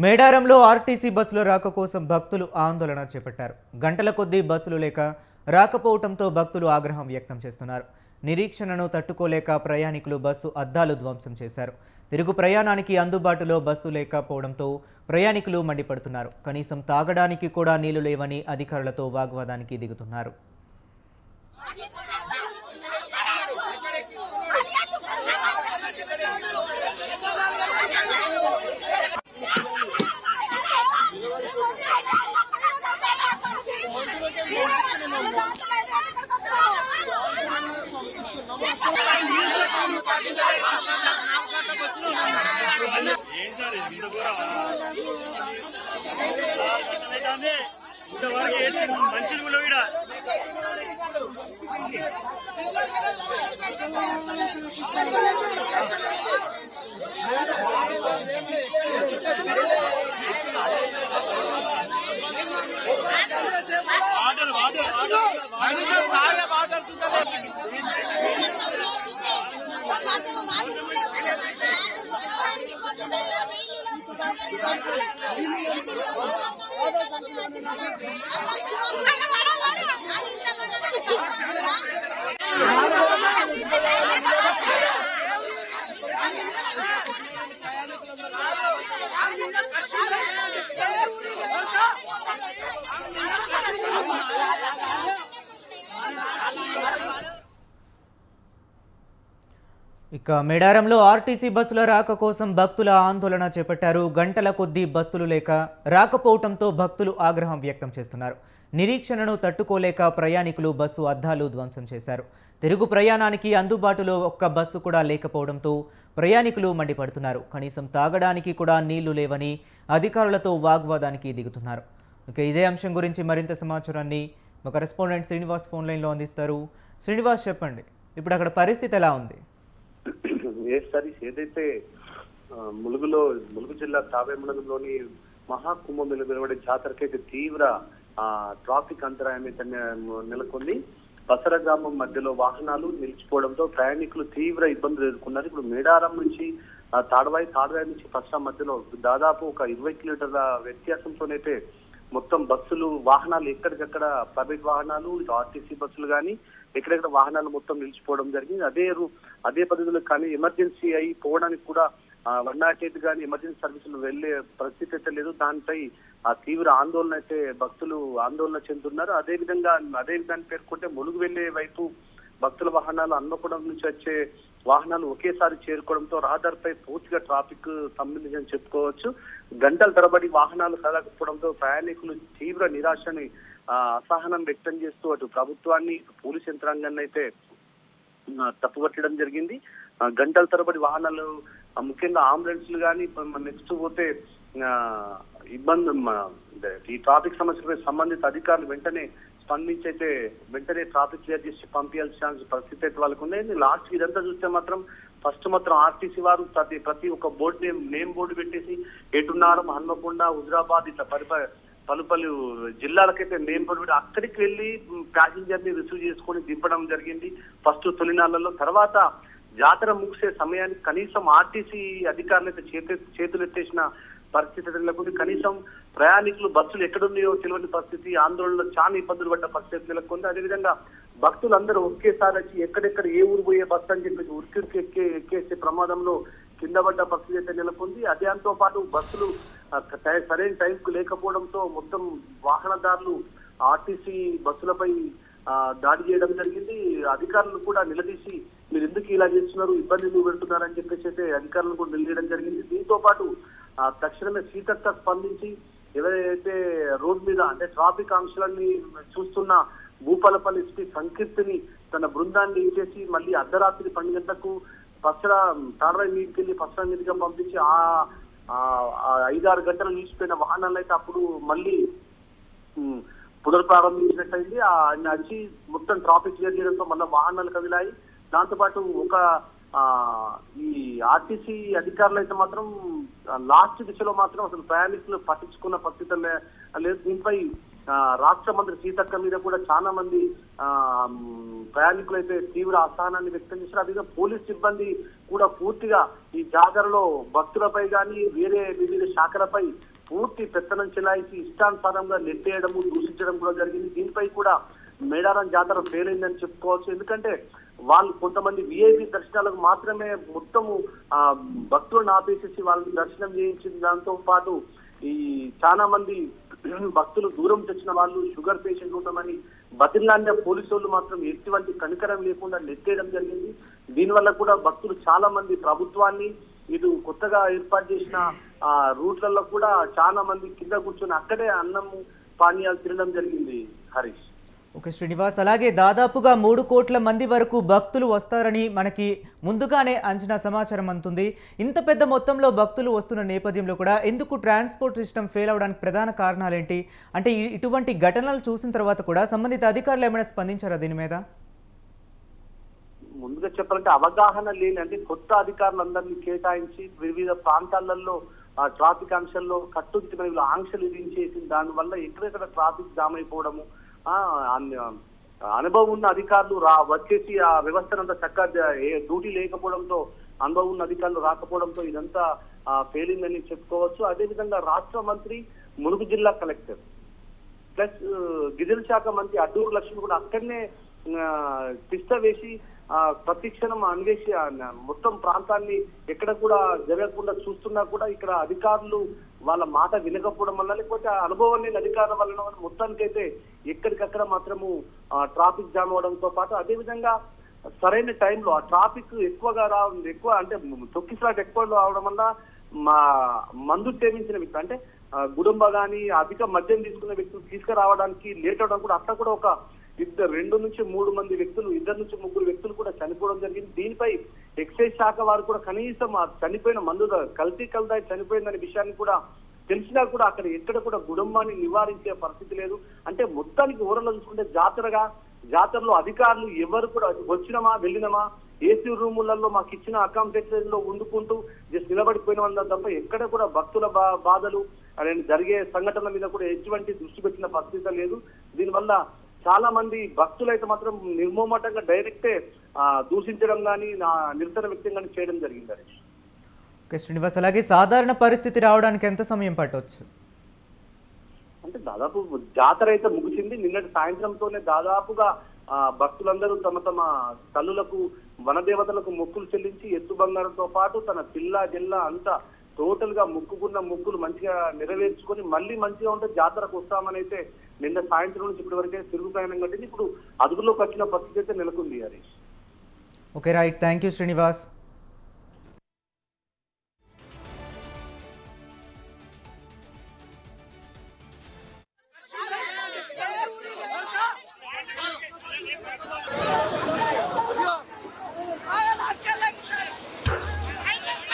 మేడారంలో ఆర్టీసీ బస్సుల రాక కోసం భక్తులు ఆందోళన చేపట్టారు. గంటల కొద్దీ బస్సులు లేక రాకపోవడంతో భక్తులు ఆగ్రహం వ్యక్తం చేస్తున్నారు. నిరీక్షణను తట్టుకోలేక ప్రయాణికులు బస్సు అద్దాలు ధ్వంసం చేశారు. తిరుగు ప్రయాణానికి అందుబాటులో బస్సు లేకపోవడంతో ప్రయాణికులు మండిపడుతున్నారు. కనీసం తాగడానికి కూడా నీళ్లు లేవని అధికారులతో వాగ్వాదానికి దిగుతున్నారు. మంచిది కూడా వీడ వాటర్ వాటర్ వాటర్ ఇక మేడారంలో ఆర్టీసీ బస్సుల రాక కోసం భక్తుల ఆందోళన చేపట్టారు. గంటల కొద్దీ బస్సులు లేక రాకపోవడంతో భక్తులు ఆగ్రహం వ్యక్తం చేస్తున్నారు. నిరీక్షణను తట్టుకోలేక ప్రయాణికులు బస్సు అద్దాలు ధ్వంసం చేశారు. తిరుగు ప్రయాణానికి అందుబాటులో ఒక్క బస్సు కూడా లేకపోవడంతో ప్రయాణికులు మండిపడుతున్నారు. కనీసం తాగడానికి కూడా నీళ్లు లేవని అధికారులతో వాగ్వాదానికి దిగుతున్నారు. ఇక ఇదే అంశం గురించి మరింత సమాచారాన్ని మా కరెస్పాండెంట్ శ్రీనివాస్ ఫోన్ లైన్లో అందిస్తారు. శ్రీనివాస్, చెప్పండి, ఇప్పుడు అక్కడ పరిస్థితి ఎలా ఉంది? ఏదైతే ములుగు జిల్లా తావే మండలంలోని మహాకుంభమేళ వెలువడే జాతరకైతే తీవ్ర ట్రాఫిక్ అంతరాయం అయితే నెలకొంది. బసర గ్రామం మధ్యలో వాహనాలు నిలిచిపోవడంతో ప్రయాణికులు తీవ్ర ఇబ్బందులు ఎదుర్కొన్నారు. ఇప్పుడు మేడారం నుంచి తాడ్వాయి నుంచి పసరా మధ్యలో దాదాపు ఒక 20 కిలోమీటర్ల వ్యత్యాసంతోనైతే మొత్తం బస్సులు వాహనాలు ఎక్కడికక్కడ ప్రైవేట్ వాహనాలు ఆర్టీసీ బస్సులు కానీ ఎక్కడెక్కడ వాహనాలు మొత్తం నిలిచిపోవడం జరిగింది. అదే పద్ధతిలో కానీ ఎమర్జెన్సీ అయి పోవడానికి కూడా 108 కానీ ఎమర్జెన్సీ సర్వీసులు వెళ్లే పరిస్థితి అయితే లేదు. దానిపై తీవ్ర ఆందోళన అయితే భక్తులు ఆందోళన చెందుతున్నారు. అదే విధాన్ని పేర్కొంటే ములుగు వెళ్లే వైపు భక్తుల వాహనాలు హన్మకొండ నుంచి వచ్చే వాహనాలు ఒకేసారి చేరుకోవడంతో రహదారిపై పూర్తిగా ట్రాఫిక్ సంబంధించి చెప్పుకోవచ్చు. గంటల తరబడి వాహనాలు కదలకపోవడంతో ప్రయాణికులు తీవ్ర నిరాశని అసహనం వ్యక్తం చేస్తూ అటు ప్రభుత్వాన్ని పోలీస్ యంత్రాంగాన్ని అయితే తప్పుపట్టడం జరిగింది. గంటల తరబడి వాహనాలు ముఖ్యంగా అంబులెన్స్లు కానీ నెక్స్ట్ పోతే ఇబ్బంది ఈ ట్రాఫిక్ సమస్యలపై సంబంధిత అధికారులు వెంటనే స్పందించి అయితే వెంటనే ట్రాఫిక్ క్లియర్ చేసి పంపించాల్సిన పరిస్థితి అయితే వాళ్ళకు ఉంది. లాస్ట్ ఇదంతా చూస్తే మాత్రం ఫస్ట్ మాత్రం ఆర్టీసీ వారు ప్రతి ఒక్క బోర్డు నేమ్ బోర్డు పెట్టేసి ఎటున్నారం, హన్మకొండ, హుజరాబాద్ ఇట్లా పలు జిల్లాలకైతే నేమ్ బోర్డు పెట్టి అక్కడికి వెళ్ళి ప్యాసింజర్ ని రిసీవ్ చేసుకొని దింపడం జరిగింది ఫస్ట్ తొలినాళ్లలో. తర్వాత జాతర ముగిసే సమయానికి కనీసం ఆర్టీసీ అధికారులు అయితే చేతులెత్తేసిన పరిస్థితి నెలకొంది. కనీసం ప్రయాణికులు బస్సులు ఎక్కడున్నాయో తెలియని పరిస్థితి, ఆందోళనలో చాలా ఇబ్బందులు పడ్డ పరిస్థితి నెలకొంది. అదేవిధంగా భక్తులందరూ ఒకేసారి వచ్చి ఎక్కడెక్కడ ఏ ఊరు పోయే బస్సు అని చెప్పేసి ఉరికి ఎక్కేసే ప్రమాదంలో కింద పడ్డ పరిస్థితి అయితే నెలకొంది. దాంతో పాటు బస్సులు సరైన టైంకు లేకపోవడంతో మొత్తం వాహనదారులు ఆర్టీసీ బస్సులపై దాడి చేయడం జరిగింది. అధికారులు కూడా నిలదీసి మీరు ఎందుకు ఇలా చేస్తున్నారు, ఇబ్బందులు పెడుతున్నారని చెప్పేసి అయితే అధికారులను కూడా నిలదీయడం జరిగింది. దీంతో పాటు తక్షణమే సీతక్క స్పందించి ఎవరైతే రోడ్ మీద అంటే ట్రాఫిక్ ఆంక్షలన్నీ చూస్తున్న భూపాలపల్లి ఎస్పీ సంకీర్తిని తన బృందాన్ని ఇచ్చేసి మళ్ళీ అర్ధరాత్రి 12 గంటలకు తాడ్వాయి మీదకెళ్ళి పసరా మీదుగా పంపించి 5-6 గంటలు నిలిచిపోయిన వాహనాలు అయితే అప్పుడు మళ్ళీ పునర్ప్రారంభించినట్టయింది. వచ్చి మొత్తం ట్రాఫిక్ క్లియర్ చేయడంతో మళ్ళీ వాహనాలు కదిలాయి. దాంతోపాటు ఈ ఆర్టీసీ అధికారులు అయితే మాత్రం లాస్ట్ దిశలో మాత్రం అసలు ప్రయాణికులు పట్టించుకున్న పరిస్థితి లేదు. దీనిపై రాష్ట్ర మంత్రి సీతక్క మీద కూడా చాలా మంది ప్రయాణికులు అయితే తీవ్ర అసహనాన్ని వ్యక్తం చేశారు. అదే పోలీస్ సిబ్బంది కూడా పూర్తిగా ఈ జాతరలో భక్తులపై కానీ వేరే వివిధ శాఖలపై పూర్తి పెత్తనం చెలాయించి ఇష్టానుసారంగా నెట్టేయడము దూషించడం కూడా జరిగింది. దీనిపై కూడా మేడారం జాతర ఫెయిల్ అయిందని చెప్పుకోవచ్చు. ఎందుకంటే వాళ్ళు కొంతమంది విఐపి దర్శనాలకు మాత్రమే మొత్తము భక్తులను ఆపేసేసి వాళ్ళని దర్శనం చేయించిన దాంతో పాటు ఈ చాలా మంది భక్తులు దూరం తెచ్చిన వాళ్ళు షుగర్ పేషెంట్ ఉంటామని బతిలాండే పోలీసు వాళ్ళు మాత్రం ఎటువంటి కనికరం లేకుండా నెట్టేయడం జరిగింది. దీనివల్ల కూడా భక్తులు చాలా మంది ప్రభుత్వాన్ని ఇటు కొత్తగా ఏర్పాటు చేసిన రూట్లలో కూడా చాలా మంది కింద కూర్చొని అక్కడే అన్నం పానీయాలు తినడం జరిగింది. హరీష్. ఓకే శ్రీనివాస్, అలాగే దాదాపుగా 3 కోట్ల మంది వరకు భక్తులు వస్తారని మనకి ముందుగానే అంచనా సమాచారం అందుతుంది. ఇంత పెద్ద మొత్తంలో భక్తులు వస్తున్న నేపథ్యంలో కూడా ఎందుకు ట్రాన్స్పోర్ట్ సిస్టమ్ ఫెయిల్ అవడానికి ప్రధాన కారణాలు ఏంటి? అంటే ఇటువంటి ఘటనలు చూసిన తర్వాత కూడా సంబంధిత అధికారులు ఏమైనా స్పందించారా దీని మీద? ముందుగా చెప్పాలంటే అవగాహన లేని అంటే కొత్త అధికారులందరినీ కేటాయించి వివిధ ప్రాంతాలలో ట్రాఫిక్ ఆంక్షల్లో కట్టుదిట్టమైన ఆంక్షలు విధించేసి దానివల్ల ఎక్కడెక్కడ ట్రాఫిక్ జామ్ అయిపోవడము, అనుభవం ఉన్న అధికారులు వచ్చేసి ఆ వ్యవస్థను అంతా చక్కగా డ్యూటీ లేకపోవడంతో అనుభవం ఉన్న అధికారులు రాకపోవడంతో ఇదంతా ఫెయిలింగ్ అని చెప్పుకోవచ్చు. అదేవిధంగా రాష్ట్ర మంత్రి, ములుగు జిల్లా కలెక్టర్ ప్లస్ గిరిజన శాఖ మంత్రి అడ్డూరు లక్ష్మి కూడా అక్కడనే తిష్ట వేసి ప్రతి క్షణం అన్వేషి మొత్తం ప్రాంతాన్ని ఎక్కడ కూడా జరగకుండా చూస్తున్నా కూడా ఇక్కడ అధికారులు వాళ్ళ మాట వినకపోవడం వల్ల లేకపోతే అనుభవం లేని అధికారుల వల్ల మొత్తానికైతే ఎక్కడికక్కడ మాత్రము ట్రాఫిక్ జామ్ అవడంతో పాటు అదేవిధంగా సరైన టైంలో ఆ ట్రాఫిక్ ఎక్కువ అంటే తొక్కిసలాట ఎక్కువ రావడం వల్ల మందు సేవించిన వ్యక్తులు అంటే గుడుంబ గాని అధిక మద్యం తీసుకున్న వ్యక్తులు తీసుకురావడానికి లేట్ అవడం కూడా అట్లా కూడా ఒక 2 నుంచి 3 మంది వ్యక్తులు 2 నుంచి 3 వ్యక్తులు కూడా చనిపోవడం జరిగింది. దీనిపై ఎక్సైజ్ శాఖ వారు కూడా కనీసం చనిపోయిన మందు కల్తీ చనిపోయిందనే విషయాన్ని కూడా తెలిసినా కూడా అక్కడ ఎక్కడ కూడా కుటుంబాన్ని నివారించే పరిస్థితి లేదు. అంటే మొత్తానికి ఓవరాల్ చూసుకుంటే జాతరలో అధికారులు ఎవరు కూడా వచ్చినమా వెళ్ళినమా ఏసీ రూములలో మాకు ఇచ్చిన అకామిడేషన్ లో వండుకుంటూ జస్ట్ నిలబడిపోయిన వాళ్ళ తప్ప ఎక్కడ కూడా భక్తుల బాధలు జరిగే సంఘటనల మీద కూడా ఎటువంటి దృష్టి పెట్టిన పరిస్థితి లేదు. దీనివల్ల చాలా మంది భక్తులు అయితే మాత్రం నిర్మోమటంగా డైరెక్టే దూషించడం కానీ నిరసన వ్యక్తం కానీ చేయడం జరిగింది. ఓకే శ్రీనివాస్, అలాగే సాధారణ పరిస్థితి రావడానికి ఎంత సమయం పట్టవచ్చు? అంటే దాదాపు జాతర అయితే ముగిసింది. నిన్నటి సాయంత్రంతోనే దాదాపుగా భక్తులందరూ తమ తమ తల్లులకు వనదేవతలకు మొక్కులు చెల్లించి ఎత్తు బంగారంతో పాటు తన పిల్ల జిల్లా అంతా టోటల్ గా మొక్కుకున్న మొక్కులు మంచిగా నెరవేర్చుకొని మళ్ళీ మంచిగా ఉంటే జాతరకు వస్తామని అయితే నిన్న సాయంత్రం నుంచి ఇప్పటి వరకే తిరుగు ప్రయాణం కట్టింది. ఇప్పుడు అదుపులోకి వచ్చిన పరిస్థితి అయితే నెలకొంది. Harish. Okay right, thank you Srinivas.